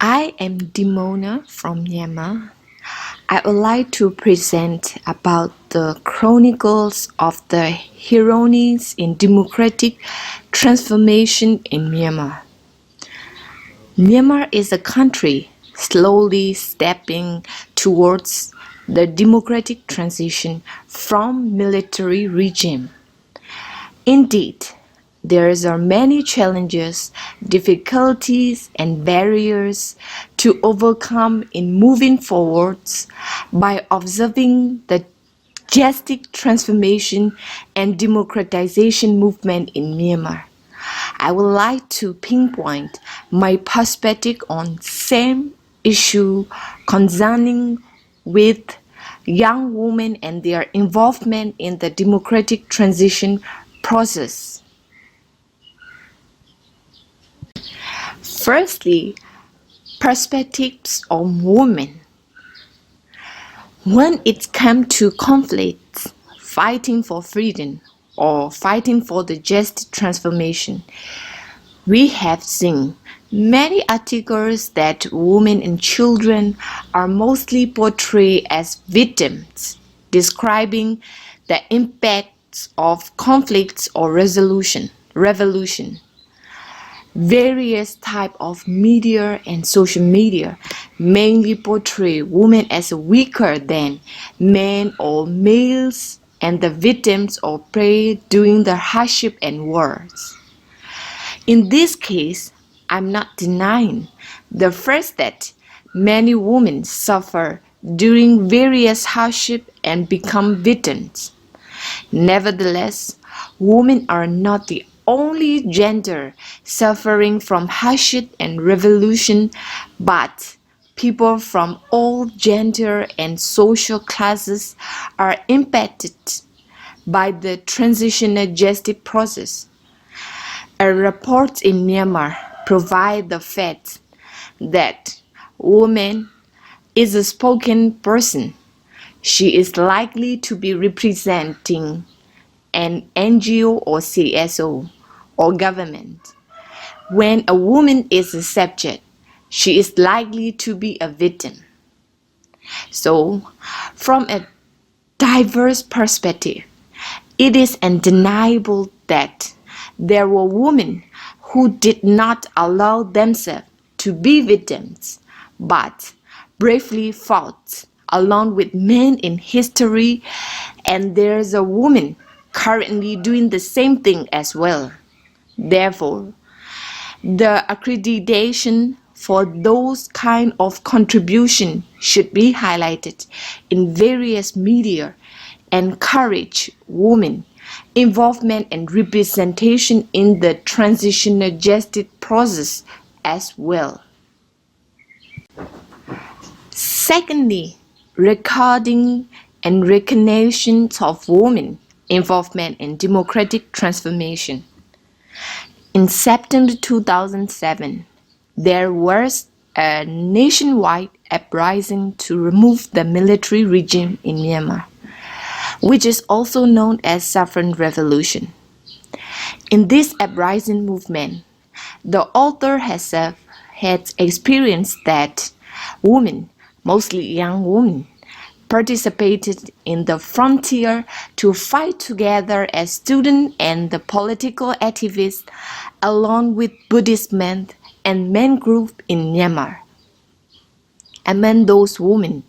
I am Demona from Myanmar. I would like to present about the Chronicles of the Heroines in Democratic Transformation in Myanmar. Myanmar is a country slowly stepping towards the democratic transition from military regime. Indeed, there are many challenges, difficulties, and barriers to overcome in moving forwards by observing the drastic transformation and democratization movement in Myanmar. I would like to pinpoint my perspective on same issue concerning with young women and their involvement in the democratic transition process. Firstly, perspectives on women. When it comes to conflicts, fighting for freedom, or fighting for the just transformation, we have seen many articles that women and children are mostly portrayed as victims, describing the impacts of conflicts or revolution. Various types of media and social media mainly portray women as weaker than men or males and the victims of prey during the hardship and wars. In this case, I'm not denying the first that many women suffer during various hardship and become victims. Nevertheless, women are not the only gender suffering from hardship and revolution, but people from all gender and social classes are impacted by the transitional justice process. A report in Myanmar provides the fact that woman is a spoken person. She is likely to be representing an NGO or CSO or government. When a woman is a subject, she is likely to be a victim. So, from a diverse perspective, it is undeniable that there were women who did not allow themselves to be victims, but bravely fought along with men in history, and there's a woman currently doing the same thing as well. Therefore, the accreditation for those kind of contribution should be highlighted in various media, encourage women involvement and representation in the transitional justice process as well. Secondly, recording and recognition of women involvement in democratic transformation. In September 2007, there was a nationwide uprising to remove the military regime in Myanmar, which is also known as Saffron Revolution. In this uprising movement, the author herself had experienced that women, mostly young women, participated in the frontier to fight together as students and the political activists along with Buddhist men and men groups in Myanmar. Among those women,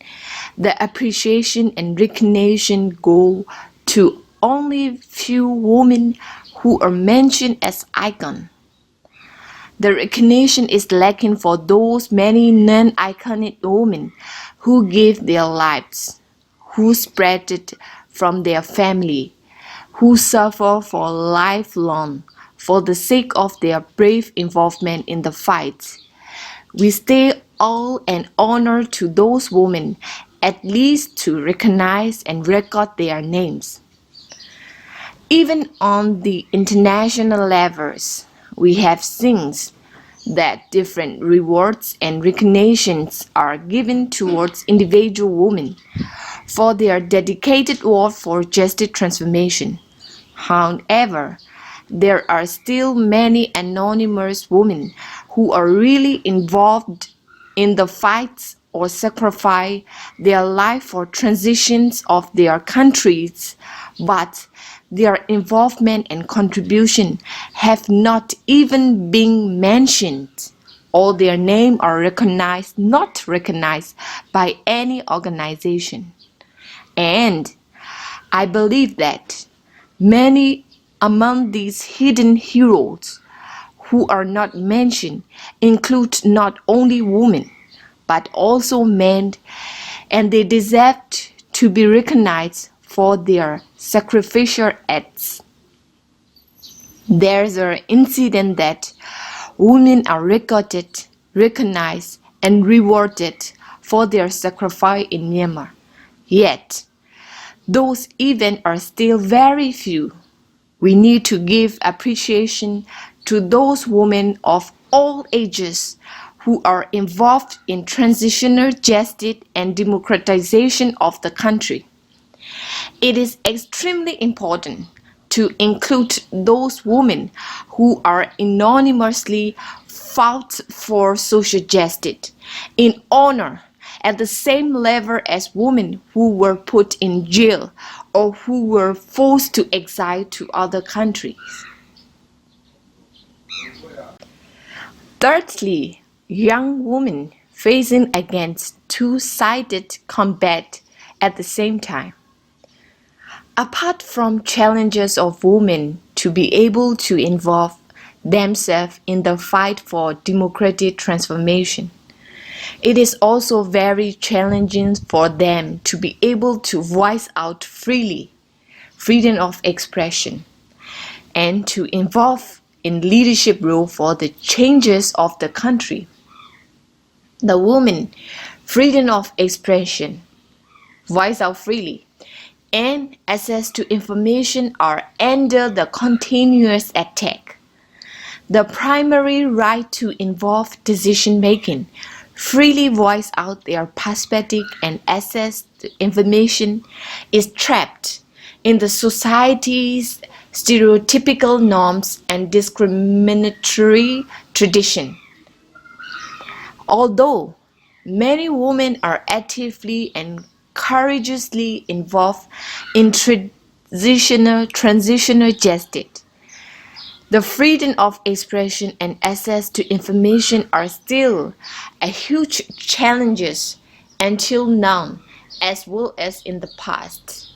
the appreciation and recognition go to only few women who are mentioned as icons. The recognition is lacking for those many non-iconic women who gave their lives, who spread it from their family, who suffer for lifelong for the sake of their brave involvement in the fight. We stay all an honor to those women, at least to recognize and record their names. Even on the international levels, we have seen that different rewards and recognitions are given towards individual women for their dedicated work for justice transformation. However, there are still many anonymous women who are really involved in the fights or sacrifice their life for transitions of their countries, but their involvement and contribution have not even been mentioned, or their name are not recognized by any organization. And I believe that many among these hidden heroes who are not mentioned include not only women, but also men, and they deserve to be recognized for their sacrificial acts. There's an incident that women are recorded, recognized, and rewarded for their sacrifice in Myanmar. Yet, those events are still very few. We need to give appreciation to those women of all ages who are involved in transitional justice and democratization of the country. It is extremely important to include those women who are anonymously fought for social justice in honor at the same level as women who were put in jail or who were forced to exile to other countries. Thirdly, young women facing against two-sided combat at the same time. Apart from challenges of women to be able to involve themselves in the fight for democratic transformation, it is also very challenging for them to be able to voice out freely, freedom of expression, and to involve in leadership role for the changes of the country. The women, freedom of expression, voice out freely, and access to information are under the continuous attack. The primary right to involve decision-making, freely voice out their perspective and access to information is trapped in the society's stereotypical norms and discriminatory tradition. Although many women are actively and courageously involved in transitional justice, the freedom of expression and access to information are still a huge challenges until now, as well as in the past.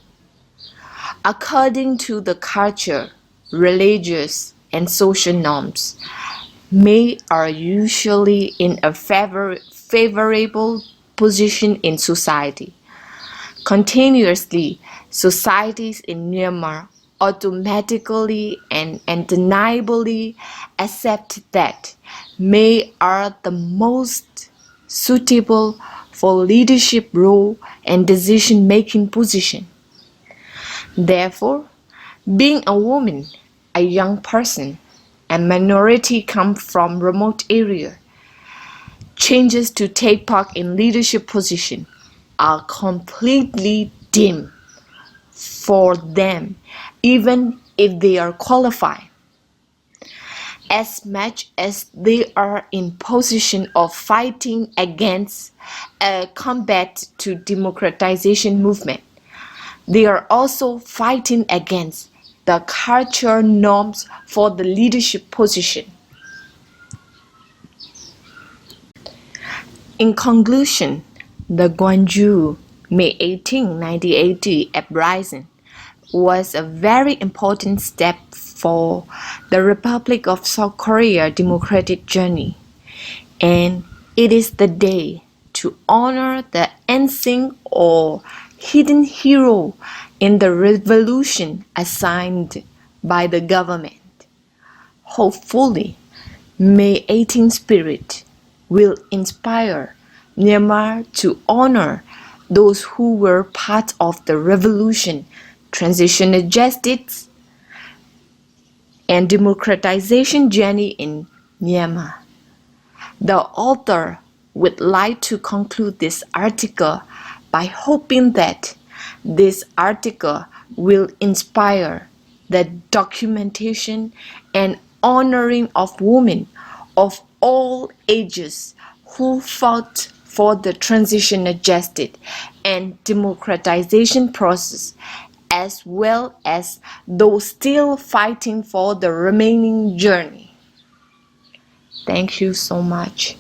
According to the culture, religious, and social norms, men are usually in a favorable position in society. Continuously, societies in Myanmar automatically and undeniably accept that men are the most suitable for leadership role and decision-making position. Therefore, being a woman, a young person, a minority come from remote area, changes to take part in leadership position are completely dim for them, even if they are qualified. As much as they are in position of fighting against a combat to democratization movement, they are also fighting against the cultural norms for the leadership position. In conclusion, the Gwnagju May 18, 1980 uprising was a very important step for the Republic of South Korea democratic journey, and it is the day to honor the unsung or hidden hero in the revolution assigned by the government. Hopefully, May 18 spirit will inspire Myanmar to honor those who were part of the revolution, transitional justice, and democratization journey in Myanmar. The author would like to conclude this article by hoping that this article will inspire the documentation and honoring of women of all ages who fought for the transitional justice and democratization process, as well as those still fighting for the remaining journey. Thank you so much.